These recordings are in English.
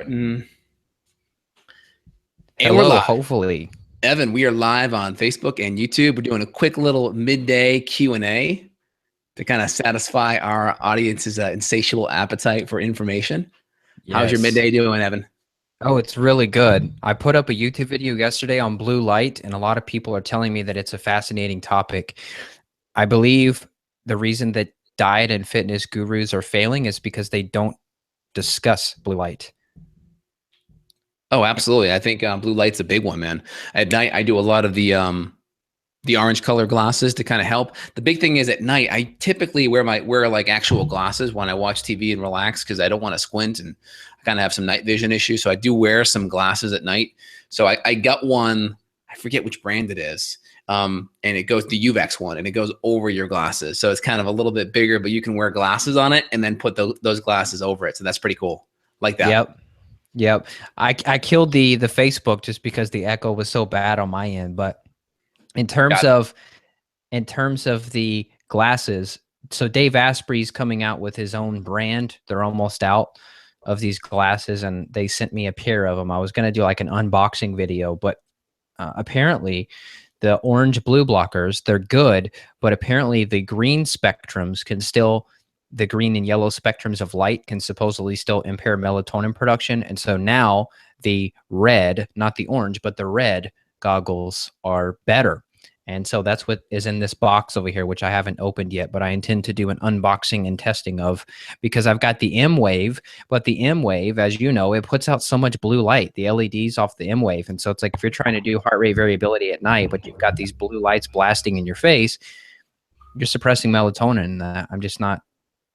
And we're Hello, live. hopefully. Evan, we are live on Facebook and YouTube. We're doing a quick little midday Q&A to kind of satisfy our audience's insatiable appetite for information. How's your Yes. midday doing, Evan? Oh, it's really good. I put up a YouTube video yesterday on blue light, and a lot of people are telling me that it's a fascinating topic. I believe the reason that diet and fitness gurus are failing is because they don't discuss blue light. Oh, absolutely. I think blue light's a big one, man. At night, I do a lot of the orange color glasses to kind of help. The big thing is at night, I typically wear like actual glasses when I watch TV and relax because I don't want to squint and I kind of have some night vision issues. So I do wear some glasses at night. So I got one, I forget which brand it is. And it goes the UVEX one and it goes over your glasses. So it's kind of a little bit bigger, but you can wear glasses on it and then put those glasses over it. So that's pretty cool. Like that. Yep. Yep. I killed the Facebook just because the echo was so bad on my end. But in terms Got it. of the glasses, so Dave Asprey's coming out with his own brand. They're almost out of these glasses, and they sent me a pair of them. I was going to do like an unboxing video, but apparently the orange blue blockers, they're good, but apparently the green spectrums can still, the green and yellow spectrums of light can supposedly still impair melatonin production. And so now the red, not the orange, but the red goggles are better. And so that's what is in this box over here, which I haven't opened yet, but I intend to do an unboxing and testing of, because I've got the M Wave, but the M Wave, as you know, it puts out so much blue light, the LEDs off the M Wave. And so it's like if you're trying to do heart rate variability at night, but you've got these blue lights blasting in your face, you're suppressing melatonin. I'm just not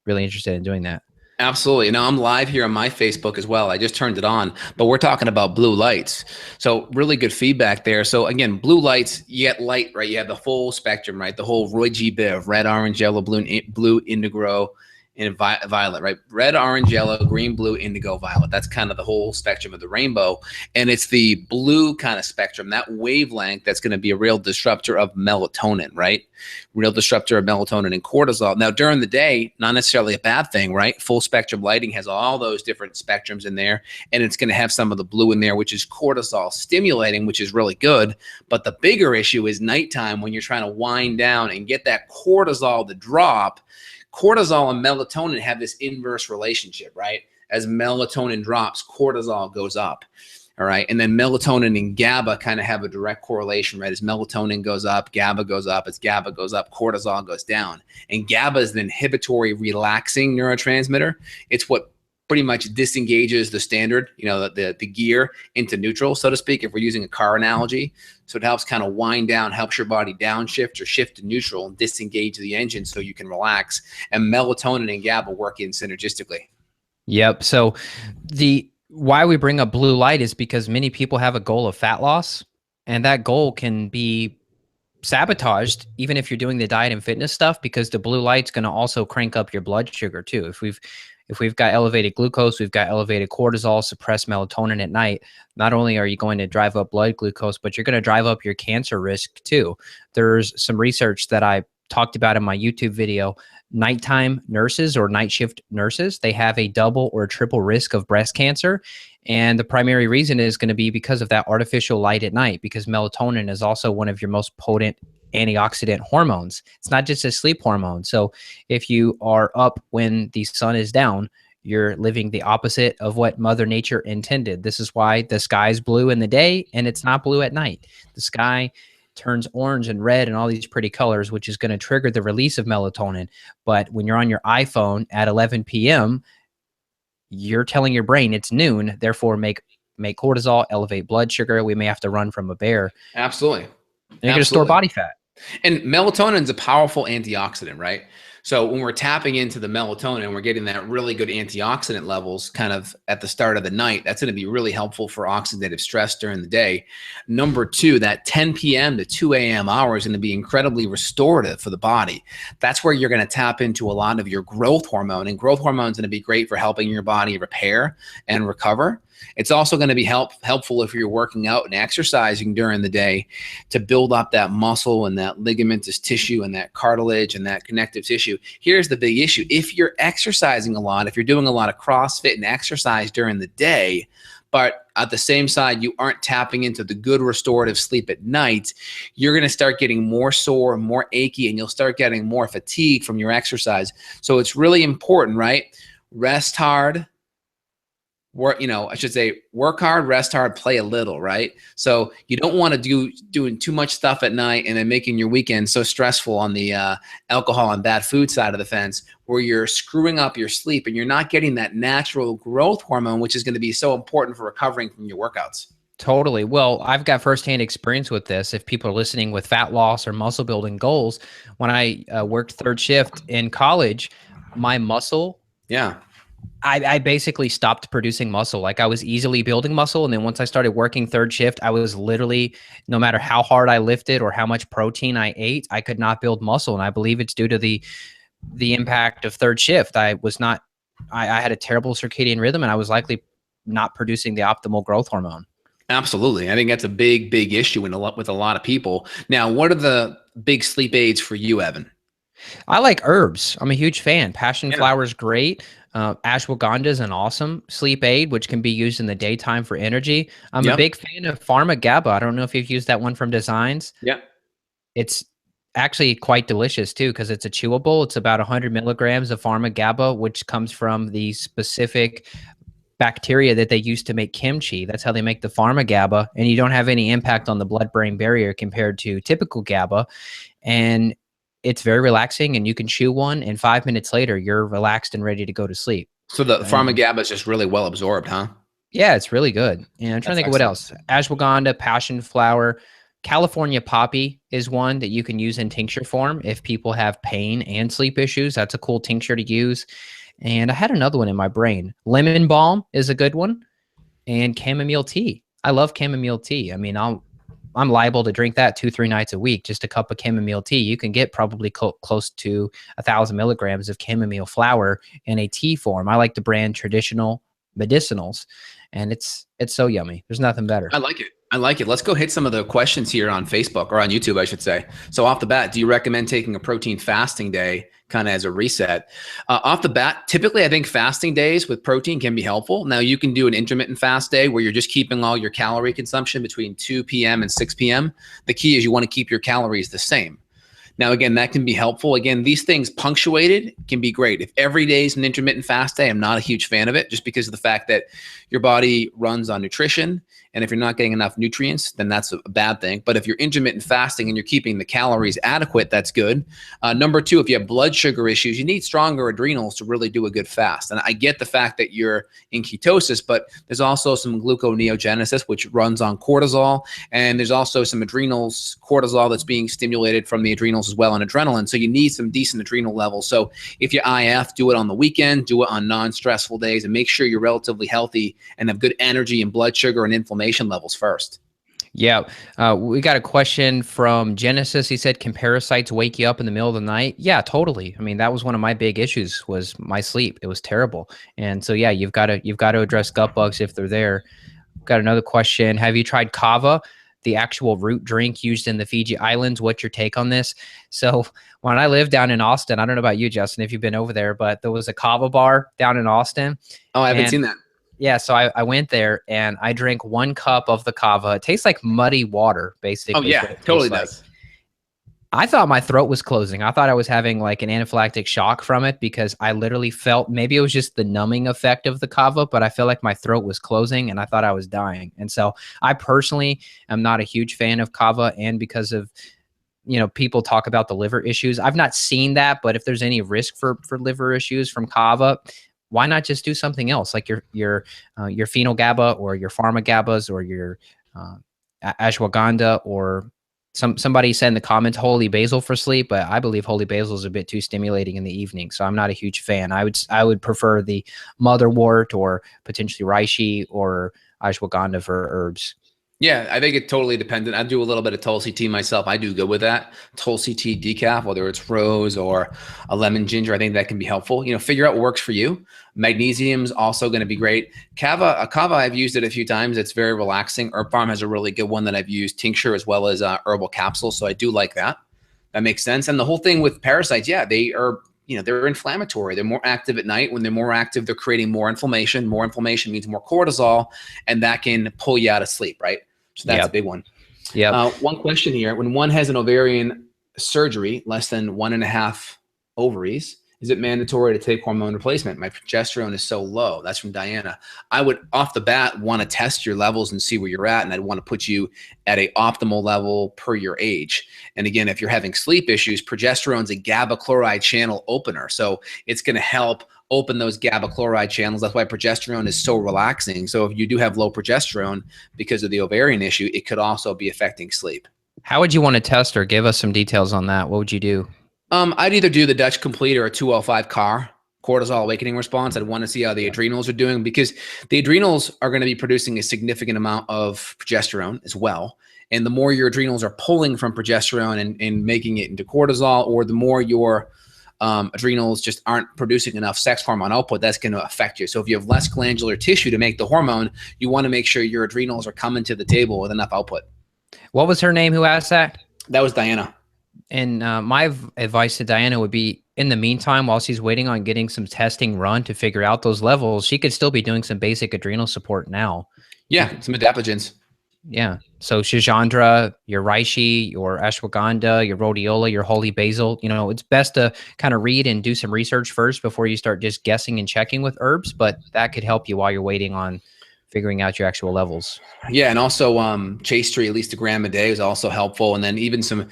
really interested in doing that. Absolutely. Now I'm live here on my Facebook as well. I just turned it on, but we're talking about blue lights. So really good feedback there. So again, blue lights, you get light, right? You have the full spectrum, right? The whole Roy G. Biv, red, orange, yellow, blue, indigo, and violet, right? Red, orange, yellow, green, blue, indigo, violet. That's kind of the whole spectrum of the rainbow. And it's the blue kind of spectrum, that wavelength that's going to be a real disruptor of melatonin, right? Real disruptor of melatonin and cortisol. Now, during the day, not necessarily a bad thing, right? Full spectrum lighting has all those different spectrums in there, and it's going to have some of the blue in there, which is cortisol stimulating, which is really good. But the bigger issue is nighttime when you're trying to wind down and get that cortisol to drop. Cortisol and melatonin have this inverse relationship, right? As melatonin drops, cortisol goes up. All right. And then melatonin and GABA kind of have a direct correlation, right? As melatonin goes up, GABA goes up. As GABA goes up, cortisol goes down. And GABA is the inhibitory relaxing neurotransmitter. It's what pretty much disengages the standard, the gear into neutral, so to speak, if we're using a car analogy. So it helps kind of wind down, helps your body downshift or shift to neutral and disengage the engine so you can relax. And melatonin and GABA work in synergistically. Yep. So why we bring up blue light is because many people have a goal of fat loss, and that goal can be sabotaged even if you're doing the diet and fitness stuff, because the blue light's going to also crank up your blood sugar too. If we've got elevated glucose, we've got elevated cortisol, suppressed melatonin at night, not only are you going to drive up blood glucose, but you're going to drive up your cancer risk too. There's some research that I talked about in my YouTube video. Nighttime nurses or night shift nurses, they have a double or triple risk of breast cancer. And the primary reason is going to be because of that artificial light at night, because melatonin is also one of your most potent antioxidant hormones. It's not just a sleep hormone. So if you are up when the sun is down, you're living the opposite of what Mother Nature intended. This is why the sky is blue in the day and it's not blue at night. The sky turns orange and red and all these pretty colors, which is going to trigger the release of melatonin. But when you're on your iPhone at 11 p.m., you're telling your brain it's noon, therefore make cortisol, elevate blood sugar. We may have to run from a bear. Absolutely. And you're going to store body fat. And melatonin is a powerful antioxidant, right? So when we're tapping into the melatonin and we're getting that really good antioxidant levels kind of at the start of the night, that's going to be really helpful for oxidative stress during the day. Number two, that 10 p.m. to 2 a.m. hour is going to be incredibly restorative for the body. That's where you're going to tap into a lot of your growth hormone, and growth hormone is going to be great for helping your body repair and recover. It's also going to be helpful if you're working out and exercising during the day to build up that muscle and that ligamentous tissue and that cartilage and that connective tissue. issue. Here's the big issue. If you're exercising a lot, if you're doing a lot of CrossFit and exercise during the day, but at the same side, you aren't tapping into the good restorative sleep at night, you're going to start getting more sore, more achy, and you'll start getting more fatigue from your exercise. So it's really important, right? Rest hard, work, I should say work hard, rest hard, play a little, right? So you don't want to doing too much stuff at night and then making your weekend so stressful on the alcohol and bad food side of the fence, where you're screwing up your sleep and you're not getting that natural growth hormone, which is going to be so important for recovering from your workouts. Totally. Well, I've got firsthand experience with this. If people are listening with fat loss or muscle building goals, when I worked third shift in college, my muscle, Yeah. I basically stopped producing muscle. Like I was easily building muscle. And then once I started working third shift, I was literally, no matter how hard I lifted or how much protein I ate, I could not build muscle. And I believe it's due to the impact of third shift. I had a terrible circadian rhythm, and I was likely not producing the optimal growth hormone. Absolutely. I think that's a big, big issue with a lot of people. Now, what are the big sleep aids for you, Evan? I like herbs. I'm a huge fan. Passion Yeah. flower is great. Ashwagandha is an awesome sleep aid, which can be used in the daytime for energy. I'm a big fan of Pharma GABA. I don't know if you've used that one from Designs. Yeah. It's actually quite delicious too, because it's a chewable. It's about 100 milligrams of Pharma GABA, which comes from the specific bacteria that they use to make kimchi. That's how they make the Pharma GABA, and you don't have any impact on the blood-brain barrier compared to typical GABA. And it's very relaxing, and you can chew one, and 5 minutes later, you're relaxed and ready to go to sleep. So the Pharma GABA is just really well absorbed, huh? Yeah, it's really good. And I'm trying to think of what else. Ashwagandha, passion flower, California poppy is one that you can use in tincture form if people have pain and sleep issues. That's a cool tincture to use. And I had another one in my brain. Lemon balm is a good one, and chamomile tea. I love chamomile tea. I mean, I'm liable to drink that 2-3 nights a week, just a cup of chamomile tea. You can get probably close to 1,000 milligrams of chamomile flower in a tea form. I like the brand Traditional Medicinals, and it's so yummy. There's nothing better. I like it. I like it. Let's go hit some of the questions here on Facebook, or on YouTube, I should say. So off the bat, do you recommend taking a protein fasting day kind of as a reset? Off the bat, typically I think fasting days with protein can be helpful. Now you can do an intermittent fast day where you're just keeping all your calorie consumption between 2 p.m. and 6 p.m. The key is you want to keep your calories the same. Now, again, that can be helpful. Again, these things punctuated can be great. If every day is an intermittent fast day, I'm not a huge fan of it, just because of the fact that your body runs on nutrition. And if you're not getting enough nutrients, then that's a bad thing. But if you're intermittent fasting and you're keeping the calories adequate, that's good. Number two, if you have blood sugar issues, you need stronger adrenals to really do a good fast. And I get the fact that you're in ketosis, but there's also some gluconeogenesis, which runs on cortisol. And there's also some adrenals, cortisol that's being stimulated from the adrenals as well, and adrenaline. So you need some decent adrenal levels. So if you IF, do it on the weekend, do it on non-stressful days, and make sure you're relatively healthy and have good energy and blood sugar and inflammation levels first. Yeah. We got a question from Genesis. He said, can parasites wake you up in the middle of the night? Yeah, totally. I mean, that was one of my big issues, was my sleep. It was terrible. And so, yeah, you've got to address gut bugs if they're there. Got another question. Have you tried Cava, the actual root drink used in the Fiji Islands? What's your take on this? So when I lived down in Austin, I don't know about you, Justin, if you've been over there, but there was a Cava bar down in Austin. Oh, I haven't seen that. Yeah, so I went there and I drank 1 cup of the Cava. It tastes like muddy water, basically. Oh, yeah, totally does. I thought my throat was closing. I thought I was having like an anaphylactic shock from it, because I literally felt, maybe it was just the numbing effect of the Cava, but I felt like my throat was closing and I thought I was dying. And so I personally am not a huge fan of Cava, and because of, people talk about the liver issues. I've not seen that, but if there's any risk for liver issues from Cava, why not just do something else, like your phenol GABA or your Pharma GABAs or your ashwagandha, or somebody said in the comments holy basil for sleep, but I believe holy basil is a bit too stimulating in the evening, so I'm not a huge fan. I would prefer the motherwort or potentially reishi or ashwagandha for herbs. Yeah, I think it totally depends. I do a little bit of Tulsi tea myself. I do good with that. Tulsi tea decaf, whether it's rose or a lemon ginger, I think that can be helpful. Figure out what works for you. Magnesium's also going to be great. Cava, I've used it a few times. It's very relaxing. Herb Farm has a really good one that I've used, tincture as well as herbal capsules. So I do like that. That makes sense. And the whole thing with parasites, yeah, they are they're inflammatory. They're more active at night. When they're more active, they're creating more inflammation. More inflammation means more cortisol, and that can pull you out of sleep, right? So that's a big one. Yeah. One question here: when one has an ovarian surgery, less than 1.5 ovaries, is it mandatory to take hormone replacement? My progesterone is so low. That's from Diana. I would off the bat want to test your levels and see where you're at. And I'd want to put you at a optimal level per your age. And again, if you're having sleep issues, progesterone's a GABA chloride channel opener. So it's going to help open those GABA chloride channels. That's why progesterone is so relaxing. So if you do have low progesterone because of the ovarian issue, it could also be affecting sleep. How would you want to test her? Give us some details on that. What would you do? I'd either do the Dutch Complete or a 205 CAR, cortisol awakening response. I'd want to see how the adrenals are doing, because the adrenals are going to be producing a significant amount of progesterone as well. And the more your adrenals are pulling from progesterone and making it into cortisol, or the more your adrenals just aren't producing enough sex hormone output, that's going to affect you. So if you have less glandular tissue to make the hormone, you want to make sure your adrenals are coming to the table with enough output. What was her name who asked that? That was Diana. And my advice to Diana would be, in the meantime, while she's waiting on getting some testing run to figure out those levels, she could still be doing some basic adrenal support now. Yeah, some adaptogens. Yeah. So Shijandra, your reishi, your ashwagandha, your rhodiola, your holy basil, it's best to kind of read and do some research first before you start just guessing and checking with herbs, but that could help you while you're waiting on figuring out your actual levels. Yeah. And also chase tree, at least 1 gram a day, is also helpful. And then even some,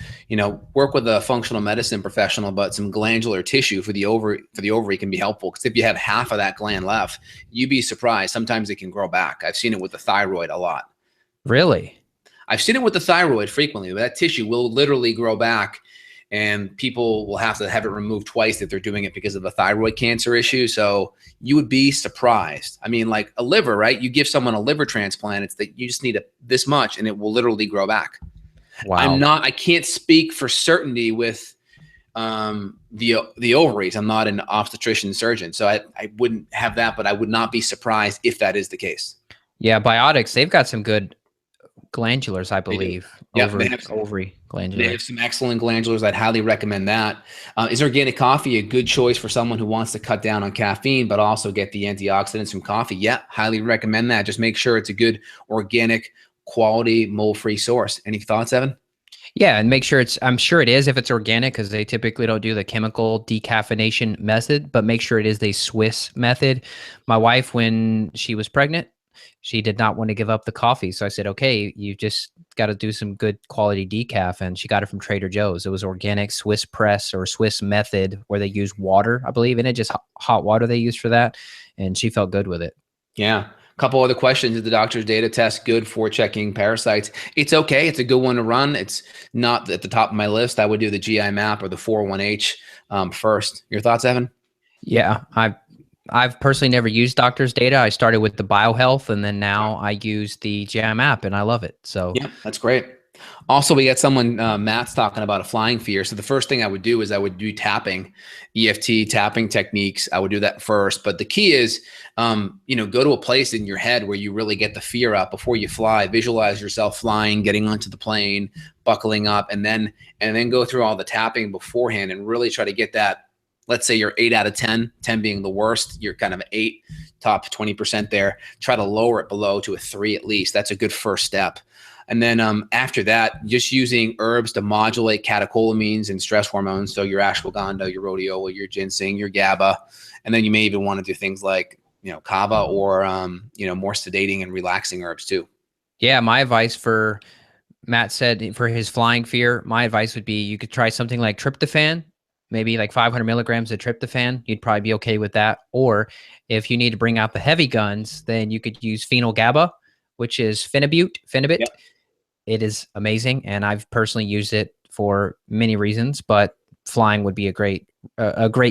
work with a functional medicine professional, but some glandular tissue for the ovary can be helpful. Because if you have half of that gland left, you'd be surprised. Sometimes it can grow back. I've seen it with the thyroid a lot. Really? I've seen it with the thyroid frequently, but that tissue will literally grow back, and people will have to have it removed twice if they're doing it because of a thyroid cancer issue. So you would be surprised. I mean, like a liver, right? You give someone a liver transplant, it's that you just need this much and it will literally grow back. Wow. I can't speak for certainty with the ovaries. I'm not an obstetrician surgeon, so I wouldn't have that, but I would not be surprised if that is the case. Yeah. Biotics, they've got some good glandulars, I believe. Yeah, ovary glandulars. They have some excellent glandulars. I'd highly recommend that. Is organic coffee a good choice for someone who wants to cut down on caffeine, but also get the antioxidants from coffee? Yeah, highly recommend that. Just make sure it's a good organic, quality, mold-free source. Any thoughts, Evan? Yeah, and make sure I'm sure it is if it's organic, because they typically don't do the chemical decaffeination method, but make sure it is the Swiss method. My wife, when she was pregnant, she did not want to give up the coffee. So I said, okay, you just got to do some good quality decaf. And she got it from Trader Joe's. It was organic Swiss press or Swiss method, where they use water, I believe, and it just hot water they use for that. And she felt good with it. Yeah. A couple other questions. Is the doctor's data test good for checking parasites? It's okay. It's a good one to run. It's not at the top of my list. I would do the GI map or the 401H first. Your thoughts, Evan? Yeah, I've personally never used doctor's data. I started with the BioHealth, and then now I use the GM app, and I love it. So yeah, that's great. Also, we got someone, Matt's talking about a flying fear. So the first thing I would do is I would do tapping, EFT tapping techniques. I would do that first. But the key is, go to a place in your head where you really get the fear out before you fly. Visualize yourself flying, getting onto the plane, buckling up, and then go through all the tapping beforehand and really try to get that. Let's say you're 8 out of 10, 10 being the worst. You're kind of 8, top 20% there. Try to lower it below to a 3 at least. That's a good first step. And then after that, just using herbs to modulate catecholamines and stress hormones. So your ashwagandha, your rhodiola, your ginseng, your GABA. And then you may even want to do things like, Cava or, more sedating and relaxing herbs too. Yeah. My advice for Matt said for his flying fear, my advice would be you could try something like tryptophan, maybe like 500 milligrams of tryptophan. You'd probably be okay with that. Or if you need to bring out the heavy guns, then you could use phenyl GABA, which is phenibut. Yep. It is amazing, and I've personally used it for many reasons, but flying would be a great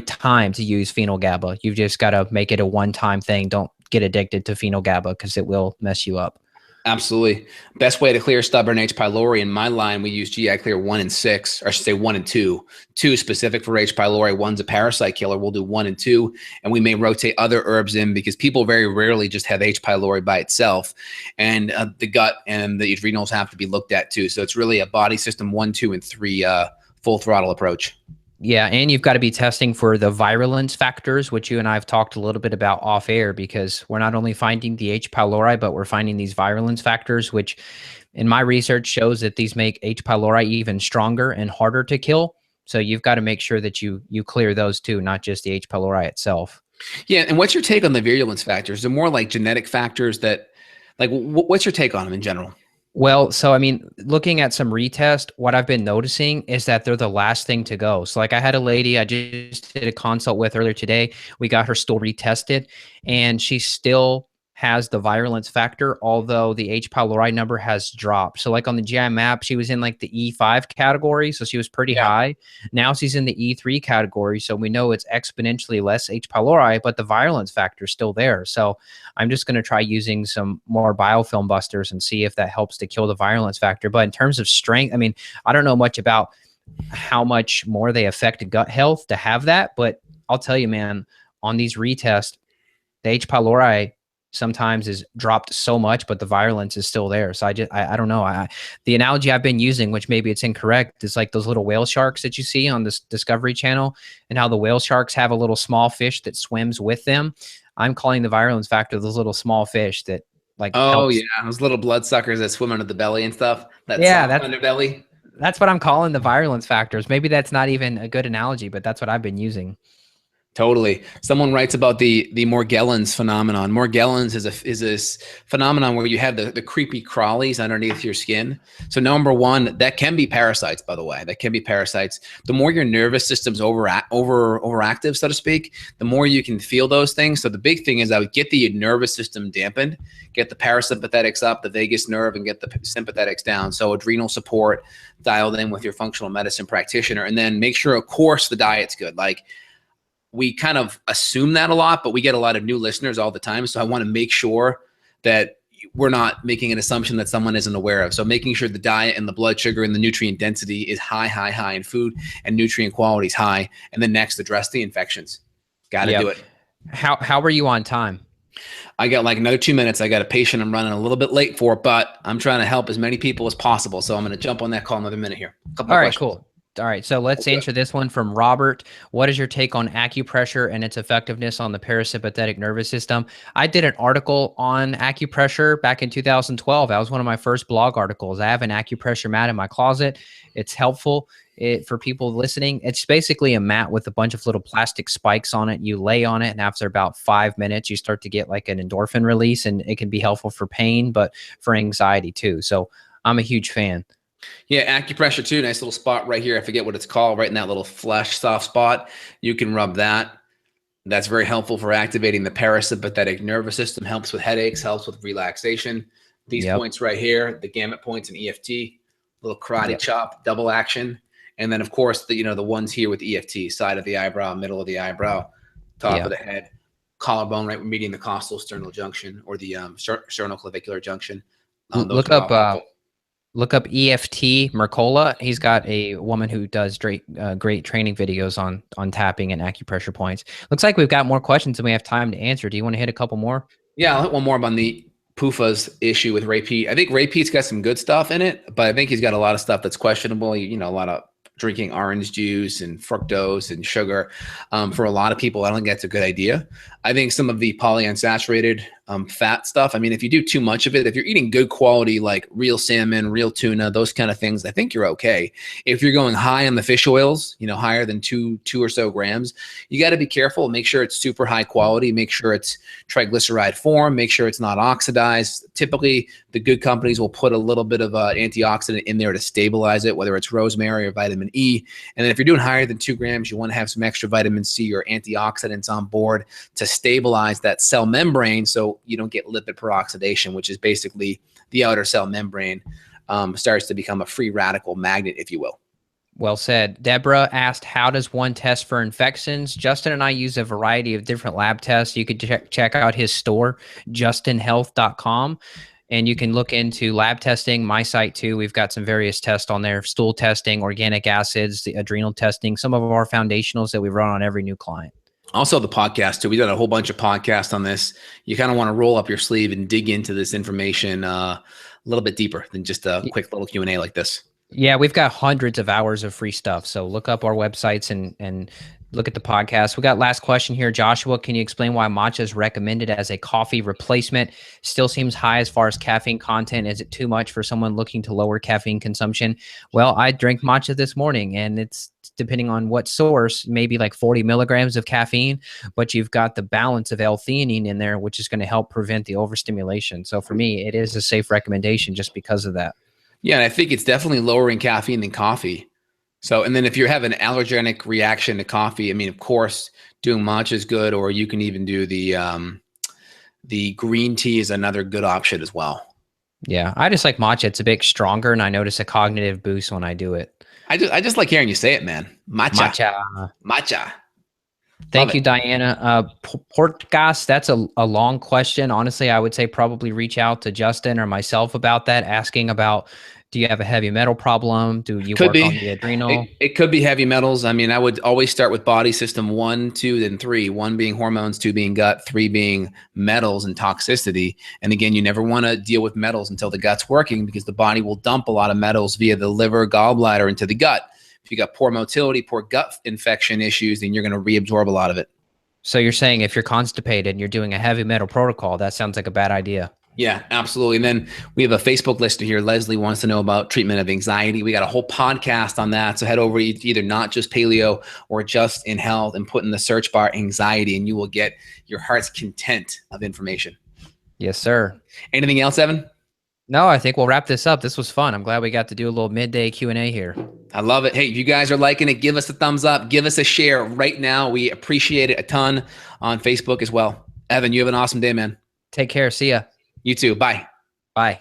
time to use phenyl GABA. You've just got to make it a one-time thing. Don't get addicted to phenyl GABA because it will mess you up. Absolutely. Best way to clear stubborn H. pylori. In my line, we use GI Clear 1 and 6, or I should say 1 and 2. 2 specific for H. pylori. 1's a parasite killer. We'll do 1 and 2, and we may rotate other herbs in because people very rarely just have H. pylori by itself, and the gut and the adrenals have to be looked at too. So it's really a body system 1, 2, and 3 full throttle approach. Yeah, and you've got to be testing for the virulence factors, which you and I have talked a little bit about off air, because we're not only finding the H. pylori, but we're finding these virulence factors, which in my research shows that these make H. pylori even stronger and harder to kill. So you've got to make sure that you clear those too, not just the H. pylori itself. Yeah, and what's your take on the virulence factors? They're more like genetic factors that, like, what's your take on them in general? Well, so I mean, looking at some retest, what I've been noticing is that they're the last thing to go. So, like, I had a lady I just did a consult with earlier today. We got her stool retested, and she still has the virulence factor, although the H. pylori number has dropped. So, like on the GI map, she was in like the E5 category, so she was pretty Yeah. high. Now she's in the E3 category, so we know it's exponentially less H. pylori, but the virulence factor is still there. So, I'm just going to try using some more biofilm busters and see if that helps to kill the virulence factor. But in terms of strength, I mean, I don't know much about how much more they affect gut health to have that, but I'll tell you, man, on these retests, the H. pylori sometimes is dropped so much, but the virulence is still there. So I don't know. The analogy I've been using, which maybe it's incorrect, is like those little whale sharks that you see on this Discovery Channel, and how the whale sharks have a little small fish that swims with them. I'm calling the virulence factor those little small fish that like Oh helps. yeah, those little bloodsuckers that swim under the belly and stuff. That Yeah, soft underbelly. that's what I'm calling the virulence factors. Maybe that's not even a good analogy, but that's what I've been using. Totally. Someone writes about the Morgellons phenomenon. Morgellons is this phenomenon where you have the creepy crawlies underneath your skin. So number one, that can be parasites, by the way. That can be parasites. The more your nervous system's overactive, so to speak, the more you can feel those things. So the big thing is I would get the nervous system dampened, get the parasympathetics up, the vagus nerve, and get the sympathetics down. So adrenal support dialed in with your functional medicine practitioner, and then make sure, of course, the diet's good. Like, we kind of assume that a lot, but we get a lot of new listeners all the time. So I want to make sure that we're not making an assumption that someone isn't aware of. So making sure the diet and the blood sugar and the nutrient density is high in food, and nutrient quality is high. And then next, address the infections. Got to do it. How were you on time? I got like another 2 minutes. I got a patient I'm running a little bit late for, but I'm trying to help as many people as possible. So I'm going to jump on that call another minute here. All right, cool. All right, so let's answer this one from Robert. What is your take on acupressure and its effectiveness on the parasympathetic nervous system? I did an article on acupressure back in 2012. That was one of my first blog articles. I have an acupressure mat in my closet. It's helpful for people listening. It's basically a mat with a bunch of little plastic spikes on it. You lay on it, and after about 5 minutes, you start to get like an endorphin release, and it can be helpful for pain, but for anxiety too. So I'm a huge fan. Yeah, acupressure too. Nice little spot right here. I forget what it's called. Right in that little flesh soft spot. You can rub that. That's very helpful for activating the parasympathetic nervous system. Helps with headaches. Helps with relaxation. These points right here, the gamut points in EFT, little karate chop, double action, and then of course the ones here with EFT, side of the eyebrow, middle of the eyebrow, top of the head, collarbone, right meeting the costal sternal junction or the sternoclavicular junction. Look up EFT Mercola. He's got a woman who does great training videos on tapping and acupressure points. Looks like we've got more questions than we have time to answer. Do you want to hit a couple more? Yeah, I'll hit one more on the PUFA's issue with Ray Pete. I think Ray Pete's got some good stuff in it, but I think he's got a lot of stuff that's questionable. A lot of drinking orange juice and fructose and sugar. For a lot of people, I don't think that's a good idea. I think some of the polyunsaturated fat stuff, I mean, if you do too much of it, if you're eating good quality, like real salmon, real tuna, those kind of things, I think you're okay. If you're going high on the fish oils, higher than two or so grams, you got to be careful. Make sure it's super high quality. Make sure it's triglyceride form. Make sure it's not oxidized. Typically, the good companies will put a little bit of antioxidant in there to stabilize it, whether it's rosemary or vitamin E. And then if you're doing higher than 2 grams, you want to have some extra vitamin C or antioxidants on board to stabilize that cell membrane so you don't get lipid peroxidation, which is basically the outer cell membrane starts to become a free radical magnet, if you will. Well said. Deborah asked, how does one test for infections? Justin and I use a variety of different lab tests. You could check out his store, justinhealth.com. And you can look into lab testing, my site too. We've got some various tests on there, stool testing, organic acids, the adrenal testing, some of our foundationals that we run on every new client. Also the podcast too. We did a whole bunch of podcasts on this. You kind of want to roll up your sleeve and dig into this information a little bit deeper than just a quick little Q&A like this. Yeah, we've got hundreds of hours of free stuff. So look up our websites and look at the podcast. We got last question here. Joshua, can you explain why matcha is recommended as a coffee replacement? Still seems high as far as caffeine content. Is it too much for someone looking to lower caffeine consumption? Well, I drank matcha this morning, and it's, depending on what source, maybe like 40 milligrams of caffeine, but you've got the balance of L-theanine in there, which is going to help prevent the overstimulation. So for me, it is a safe recommendation just because of that. Yeah, and I think it's definitely lower in caffeine than coffee. So, and then if you have an allergenic reaction to coffee, I mean, of course, doing matcha is good, or you can even do the green tea is another good option as well. Yeah, I just like matcha. It's a bit stronger, and I notice a cognitive boost when I do it. I just like hearing you say it, man. Matcha, Matcha. matcha. Thank you, Diana. Portgas, that's a long question. Honestly, I would say probably reach out to Justin or myself about that, asking about, do you have a heavy metal problem? Do you Could work on be. the adrenal? It could be heavy metals. I mean, I would always start with body system 1, 2, then 3. 1 being hormones, 2 being gut, 3 being metals and toxicity. And again, you never want to deal with metals until the gut's working, because the body will dump a lot of metals via the liver, gallbladder into the gut. If you got poor motility, poor gut infection issues, then you're going to reabsorb a lot of it. So you're saying if you're constipated and you're doing a heavy metal protocol, that sounds like a bad idea. Yeah, absolutely. And then we have a Facebook listener here. Leslie wants to know about treatment of anxiety. We got a whole podcast on that. So head over to either Not Just Paleo or Just in Health and put in the search bar anxiety, and you will get your heart's content of information. Yes, sir. Anything else, Evan? No, I think we'll wrap this up. This was fun. I'm glad we got to do a little midday Q&A here. I love it. Hey, if you guys are liking it, give us a thumbs up. Give us a share right now. We appreciate it a ton on Facebook as well. Evan, you have an awesome day, man. Take care. See ya. You too. Bye. Bye.